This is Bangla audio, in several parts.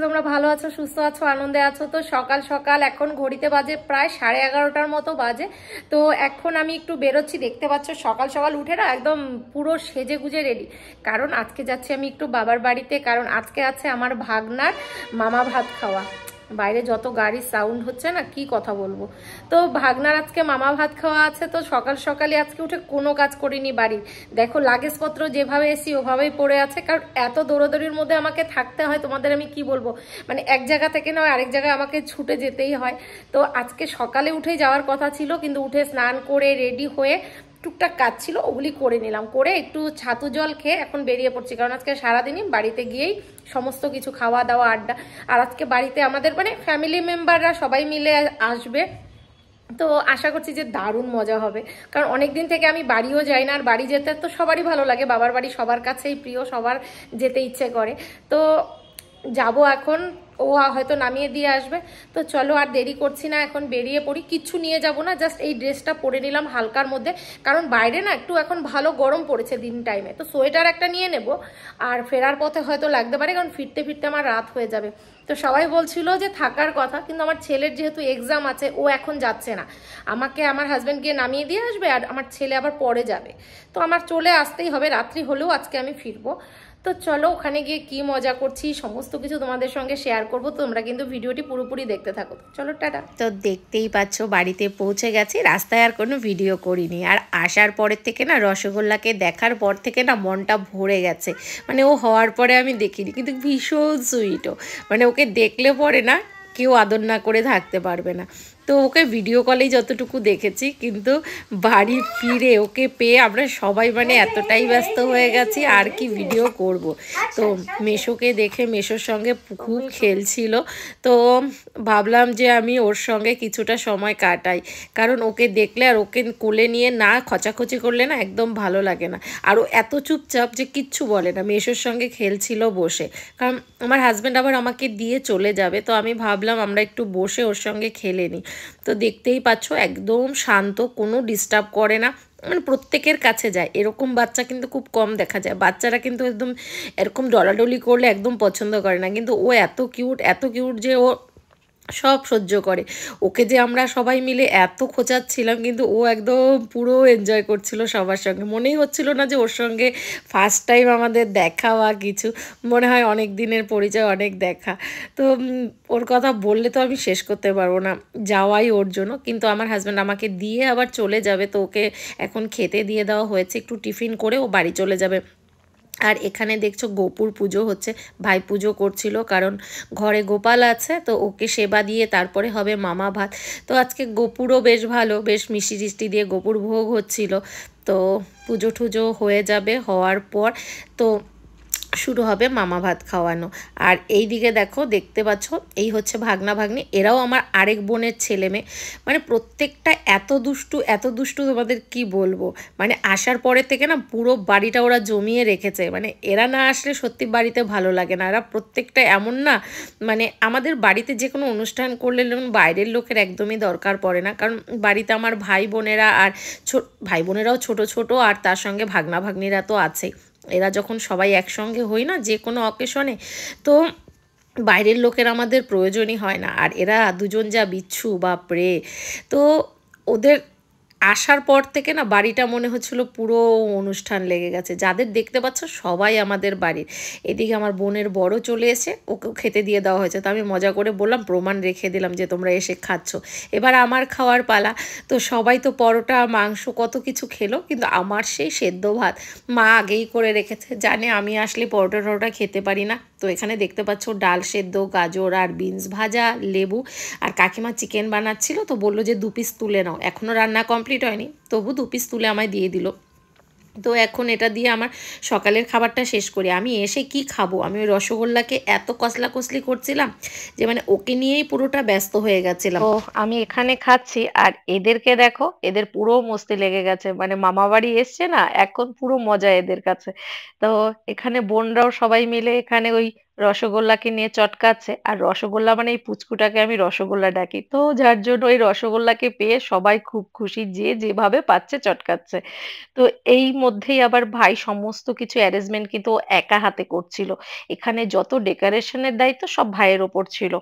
তোমরা ভালো আছো, সুস্থ আছো, আনন্দে আছো। তো সকাল সকাল এখন ঘড়িতে বাজে প্রায় 11:30টার মতো বাজে। তো এখন আমি একটু বেরোচ্ছি, দেখতে পাচ্ছ সকাল সকাল উঠে না একদম পুরো সেজে গুজে রেডি। কারণ আজকে যাচ্ছি আমি একটু বাবার বাড়িতে, কারণ আজকে আছে আমার ভাগনার মামা ভাত খাওয়া। বাইরে যত গাড়ির সাউন্ড হচ্ছে না, কি কথা বলবো। তো ভাগনার আজকে মামা ভাত খাওয়া আছে। তো সকাল সকালে আজকে উঠে কোনো কাজ করিনি বাড়ির। দেখো লাগেজপত্র যেভাবে এসি ওভাবেই পড়ে আছে, কারণ এত দৌড়াদৌড়ির মধ্যে আমাকে থাকতে হয়। তোমাদের আমি কি বলবো, মানে এক জায়গা থেকে নয় আরেক জায়গায় আমাকে ছুটে যেতেই হয়। তো আজকে সকালে উঠেই যাওয়ার কথা ছিল, কিন্তু উঠে স্নান করে রেডি হয়ে টুকটাক কাজ ছিল ওগুলি করে নিলাম, করে একটু ছাতু জল খেয়ে এখন বেরিয়ে পড়ছি। কারণ আজকে সারাদিনই বাড়িতে গিয়েই সমস্ত কিছু খাওয়া দাওয়া আড্ডা। আর আজকে বাড়িতে আমাদের মানে ফ্যামিলি মেম্বাররা সবাই মিলে আসবে। তো আশা করছি যে দারুণ মজা হবে, কারণ অনেক দিন থেকে আমি বাড়িও যাই না। আর বাড়ি যেতে তো সবারই ভালো লাগে, বাবার বাড়ি সবার কাছেই প্রিয়, সবার যেতে ইচ্ছে করে। তো যাব এখন, ও হয়তো নামিয়ে দিয়ে আসবে। তো চলো আর দেরি করছি না, এখন বেরিয়ে পড়ি। কিচ্ছু নিয়ে যাব না, জাস্ট এই ড্রেসটা পরে নিলাম হালকার মধ্যে, কারণ বাইরে না একটু এখন ভালো গরম পড়েছে দিন টাইমে। তো সোয়েটার একটা নিয়ে নেব, আর ফেরার পথে হয়তো লাগতে পারে, কারণ ফিরতে ফিরতে আমার রাত হয়ে যাবে। তো সবাই বলছিল যে থাকার কথা, কিন্তু আমার ছেলের যেহেতু এক্সাম আছে ও এখন যাচ্ছে না, আমাকে আমার হাজব্যান্ড গিয়ে নামিয়ে দিয়ে আসবে, আর আমার ছেলে আবার পরে যাবে। তো আমার চলে আসতেই হবে, রাত্রি হলেও আজকে আমি ফিরবো। তো চলো ওখানে গিয়ে কি মজা করছি সমস্ত কিছু তোমাদের সঙ্গে শেয়ার করব। তোমরা কিন্তু ভিডিওটি পুরোপুরি দেখতে থাকো। চলো টাটা। তো দেখতেই পাচ্ছ বাড়িতে পৌঁছে গেছি, রাস্তায় আর কোনো ভিডিও করিনি। আর আসার পরের থেকে না, রসগোল্লাকে দেখার পর থেকে না মনটা ভরে গেছে। মানে ও হওয়ার পরে আমি দেখিনি, কিন্তু ভীষণ সুইটও, মানে ওকে দেখলে পরে না কেউ আদর না করে থাকতে পারবে না। তো ওকে ভিডিও কলেই যতটুকু দেখেছি, কিন্তু বাড়ি ফিরে ওকে পেয়ে আমরা সবাই মানে এতটাই ব্যস্ত হয়ে গেছি, আর কি ভিডিও করব। তো মেশোকে দেখে মেশোর সঙ্গে খুব খেলছিল। তো ভাবলাম যে আমি ওর সঙ্গে কিছুটা সময় কাটাই, কারণ ওকে দেখলে আর ওকে কোলে নিয়ে না খচাখচি করলে না একদম ভালো লাগে না। আর ও এত চুপচাপ যে কিচ্ছু বলে না, মেশোর সঙ্গে খেলছিল বসে। কারণ আমার হাজব্যান্ড আবার আমাকে দিয়ে চলে যাবে, তো আমি ভাবলাম আমরা একটু বসে ওর সঙ্গে খেলে নিই। তো দেখতেই পাচ্ছ একদম শান্ত, কোনো ডিস্টার্ব করে না। মানে প্রত্যেকের কাছে যায়, এরকম বাচ্চা কিন্তু খুব কম দেখা যায়। বাচ্চারা কিন্তু একদম এরকম ডলাডলি করলে একদম পছন্দ করে না, কিন্তু ও এত কিউট, এত কিউট যে ও সব সহ্য করে। ওকে যে আমরা সবাই মিলে এত খোঁচাচ্ছিলাম, কিন্তু ও একদম পুরো এনজয় করছিল সবার সঙ্গে। মনেই হচ্ছিল না যে ওর সঙ্গে ফার্স্ট টাইম আমাদের দেখা বা কিছু, মনে হয় অনেক দিনের পরিচয়, অনেক দেখা। তো ওর কথা বললে তো আমি শেষ করতে পারবো না, যাওয়াই ওর জন্য। কিন্তু আমার হাজব্যান্ড আমাকে দিয়ে আবার চলে যাবে, তো ওকে এখন খেতে দিয়ে দেওয়া হয়েছে, একটু টিফিন করে ও বাড়ি চলে যাবে। আর এখানে দেখছো গোপুর পুজো হচ্ছে, ভাই পুজো করছিল, কারণ ঘরে গোপাল আছে, তো ওকে সেবা দিয়ে তারপরে হবে মামা ভাত। তো আজকে গোপুরও বেশ ভালো, বেশ মিষ্টি টিষ্টি দিয়ে গোপুর ভোগ হচ্ছিল। তো পুজো টুজো হয়ে যাবে, হওয়ার পর তো শুরু হবে মামা ভাত খাওয়ানো। আর এই দিকে দেখো, দেখতে পাচ্ছ এই হচ্ছে ভাগনা ভাগ্নি, এরাও আমার আরেক বোনের ছেলে মেয়ে। মানে প্রত্যেকটা এত দুষ্টু, এত দুষ্টু, তোমাদের কি বলবো। মানে আসার পরে থেকে না পুরো বাড়িটা ওরা জমিয়ে রেখেছে। মানে এরা না আসলে সত্যি বাড়িতে ভালো লাগে না। এরা প্রত্যেকটা এমন না, মানে আমাদের বাড়িতে যে কোনো অনুষ্ঠান করলে বাইরের লোকের একদমই দরকার পড়ে না, কারণ বাড়িতে আমার ভাই বোনেরা আর ভাই বোনেরাও ছোট ছোট, আর তার সঙ্গে ভাগনা ভাগ্নিরা তো আছেই। এরা যখন সবাই একসঙ্গে হই না যে কোনো অকেশনে, তো বাইরের লোকের আমাদের প্রয়োজনই হয় না। আর এরা দুজন যা বিচ্ছু, বাপরে। তো ওদের আসার পর থেকে না বাড়িটা মনে হচ্ছিল পুরো অনুষ্ঠান লেগে গেছে। যাদের দেখতে পাচ্ছ সবাই আমাদের বাড়ির। এদিকে আমার বোনের বড় চলে এসে ওকেও খেতে দিয়ে দেওয়া হয়েছে। তো আমি মজা করে বললাম, প্রমাণ রেখে দিলাম যে তোমরা এসে খাচ্ছ, এবার আমার খাওয়ার পালা। তো সবাই তো পরোটা মাংস কত কিছু খেলো, কিন্তু আমার সেই সেদ্ধ ভাত মা আগেই করে রেখেছে, জানে আমি আসলে পরোটা টরোটা খেতে পারি না। তো এখানে দেখতে পাচ্ছ ডাল সেদ্ধ, গাজর আর বিনস ভাজা, লেবু। আর কাকিমা চিকেন বানাচ্ছিল, তো বললো যে 2 পিস তুলে নাও। এখনও রান্না কমপ্লিট হয়নি, তবু 2 পিস তুলে আমায় দিয়ে দিল। তো এখন এটা দিয়ে আমার সকালের খাবারটা শেষ করি। আমি এসে কি খাবো, আমি ওই রসগোল্লাকে এত কসলি করছিলাম যে মানে ওকে নিয়েই পুরোটা ব্যস্ত হয়ে গেছিলাম। তো আমি এখানে খাচ্ছি, আর এদেরকে দেখো, এদের পুরো মস্তি লেগে গেছে। মানে মামা বাড়ি এসছে না, এখন পুরো মজা এদের কাছে। তো এখানে বোনরাও সবাই মিলে এখানে ওই রসগোল্লাকে নিয়ে চটকাচ্ছে। আর রসগোল্লা মানে এই পুচকুটাকে আমি রসগোল্লা ডাকি। তো যার জন্য এই রসগোল্লাকে পেয়ে সবাই খুব খুশি, যে যেভাবে পাচ্ছে চটকাচ্ছে। তো এই মধ্যেই আবার ভাই সমস্ত কিছু অ্যারেঞ্জমেন্ট কিন্তু ও একা হাতে করছিল। এখানে যত ডেকোরেশনের দায়িত্ব সব ভাইয়ের ওপর ছিল।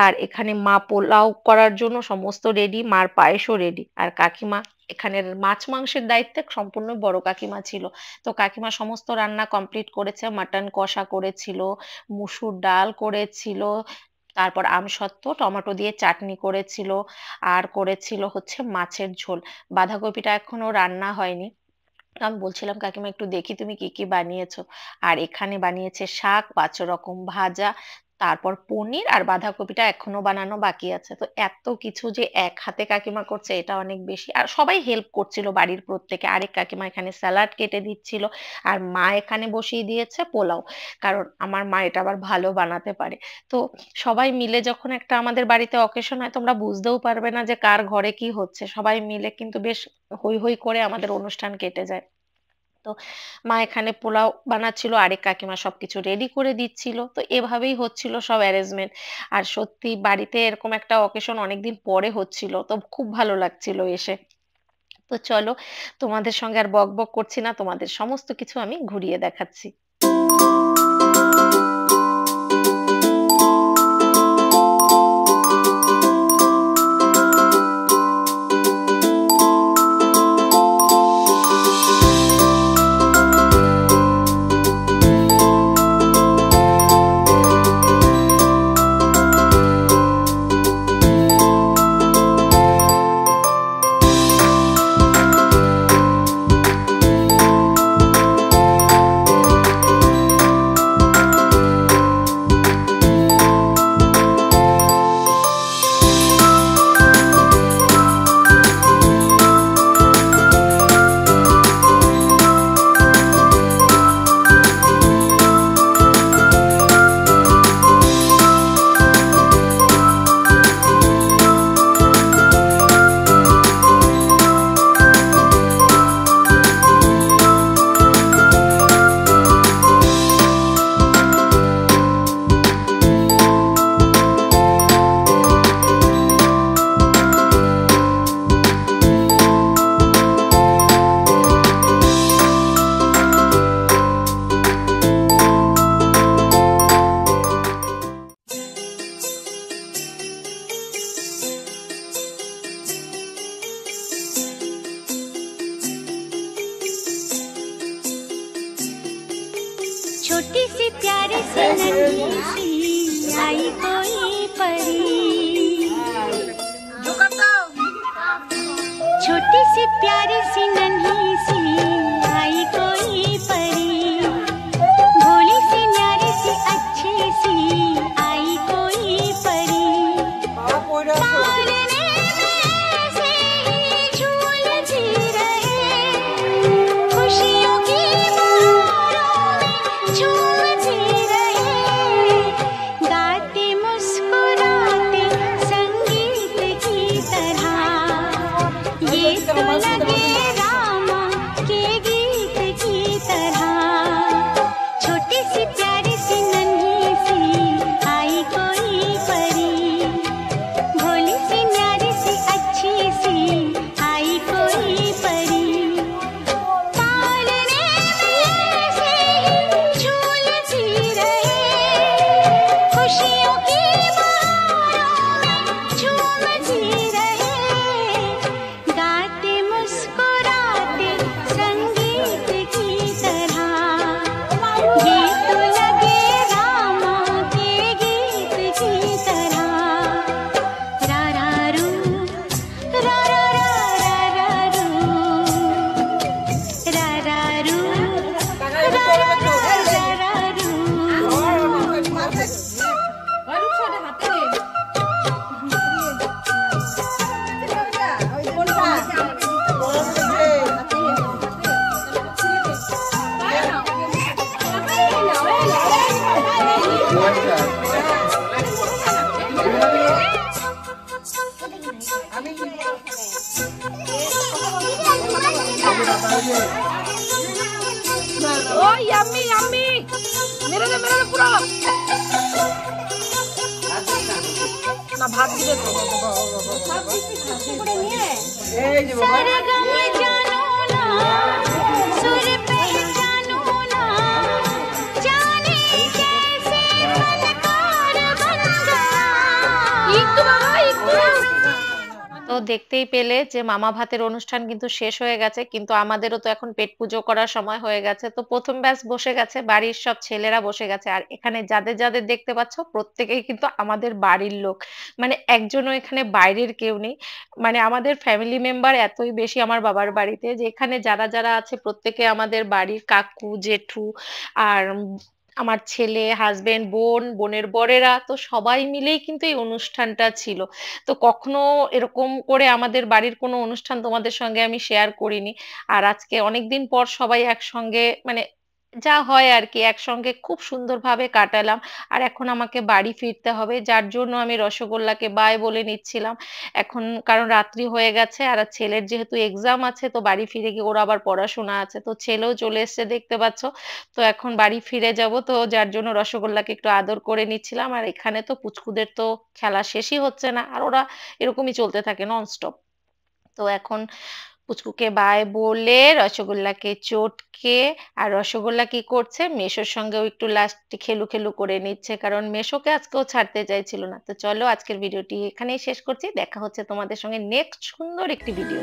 আর এখানে মা পোলাও করার জন্য সমস্ত রেডি, মার পায়েসও রেডি। আর কাকিমা এখানের মাছ মাংসের দায়িত্বে সম্পূর্ণ বড় কাকিমা ছিল। তো কাকিমা সমস্ত রান্না কমপ্লিট করেছে, মাটন কষা করেছিল, মুসুর ডাল করেছিল, তারপর আমসত্ত্ব টমেটো দিয়ে চাটনি করেছিল, আর করেছিল হচ্ছে মাছের ঝোল। বাঁধাকপিটা এখনো রান্না হয়নি। তো আমি বলছিলাম কাকিমা একটু দেখি তুমি কি কি বানিয়েছো। আর এখানে বানিয়েছে শাক, 5 রকম ভাজা, তারপর পনির, আর বাঁধাকপিটা এখনো বানানো বাকি আছে। তো এত কিছু যে এক হাতে কাকিমা করছে এটা অনেক বেশি। আর সবাই হেল্প করছিল বাড়ির প্রত্যেকে। আরেক কাকিমা এখানে স্যালাড কেটে দিচ্ছিল, আর মা এখানে বসিয়ে দিয়েছে পোলাও, কারণ আমার মা এটা আবার ভালো বানাতে পারে। তো সবাই মিলে যখন একটা আমাদের বাড়িতে অকেশন হয়, তোমরা বুঝতেও পারবে না যে কার ঘরে কি হচ্ছে। সবাই মিলে কিন্তু বেশ হই হই করে আমাদের অনুষ্ঠান কেটে যায়। তো মা এখানে পোলাও বানাচ্ছিল, আরেক কাকিমা সবকিছু রেডি করে দিচ্ছিল। তো এভাবেই হচ্ছিল সব অ্যারেঞ্জমেন্ট। আর সত্যি বাড়িতে এরকম একটা অকেশন অনেকদিন পরে হচ্ছিল, তো খুব ভালো লাগছিল এসে। তো চলো, তোমাদের সঙ্গে আর বক বক করছি না, তোমাদের সমস্ত কিছু আমি ঘুরিয়ে দেখাচ্ছি। छोटी सी प्यारी सी नन्ही सी आई कोई परी, छोटी सी प्यारी सी नन्ही सी आई कोई परी, भोली सी न्यारी सी अच्छी सी आई कोई परी, पालने में से ही झूलती रहे, खुशियों की झूमती रहे, गाते मुस्कुराते संगीत की तरह, ये तो लगे रामा के गीत की तरह, छोटी सी प्यारी सी नन्ही सी आई कोई परी, भोली सी न्यारी सी अच्छी सी आई कोई परी, पालने में से ही झूलती रहे, खुशियों की बहारों में झूमती रहे, गाते मुस्कुराते संगीत की तरह, ये तो लगे रामा के गीत की तरह, रा रा रू, रा रा रा रा रू, रा रा रू, रा रा रा रू। ओ यम्मी यम्मी, मेरे না ভাত দিবে তো এই যে বাবা তো দেখতেই পেলে যে মামা ভাতের অনুষ্ঠান কিন্তু শেষ হয়ে গেছে, কিন্তু আমাদেরও তো এখন পেট পুজো করার সময় হয়ে গেছে। তো প্রথম ব্যাচ বসে গেছে, বাড়ির সব ছেলেরা বসে গেছে, আর এখানে যাদের যাদের দেখতে পাচ্ছ প্রত্যেকেই কিন্তু আমাদের বাড়ির লোক, মানে একজনও এখানে বাইরের কেউ নেই। মানে আমাদের ফ্যামিলি মেম্বার এতই বেশি আমার বাবার বাড়িতে, যে এখানে যারা যারা আছে প্রত্যেকে আমাদের বাড়ির কাকু জেঠু আর আমার ছেলে, হাজবেন্ড, বোনের বরেরা, তো সবাই মিলেই কিন্তু এই অনুষ্ঠানটা ছিল। তো কখনো এরকম করে আমাদের বাড়ির কোনো অনুষ্ঠান তোমাদের সঙ্গে আমি শেয়ার করিনি। আর আজকে অনেকদিন পর সবাই একসঙ্গে, মানে যা হয় আর কি, একসঙ্গে খুব সুন্দরভাবে কাটালাম। আর এখন আমাকে বাড়ি ফিরতে হবে, যার জন্য আমি রসগোল্লাকে বাই বলে নিচ্ছিলাম এখন, কারণ রাত্রি হয়ে গেছে। আর ছেলের যেহেতু এক্সাম আছে, তো বাড়ি ফিরে গিয়ে ওর আবার পড়াশোনা আছে, তো ছেলেও চলে এসেছে দেখতে পাচ্ছ। তো এখন বাড়ি ফিরে যাব, তো যার জন্য রসগোল্লাকে একটু আদর করে নিচ্ছিলাম। আর এখানে তো পুচকুদের তো খেলা শেষই হচ্ছে না, আর ওরা এরকমই চলতে থাকে ননস্টপ। তো এখন পুচকুকে বাই বলে রসগোল্লাকে চটকে, আর রসগোল্লা কি করছে, মেশোর সঙ্গেও একটু লাস্ট খেলু খেলু করে নিচ্ছে, কারণ মেশোকে আজকেও ছাড়তে চাইছিল না। তো চলো আজকের ভিডিওটি এখানেই শেষ করছি, দেখা হচ্ছে তোমাদের সঙ্গে নেক্সট সুন্দর একটি ভিডিও।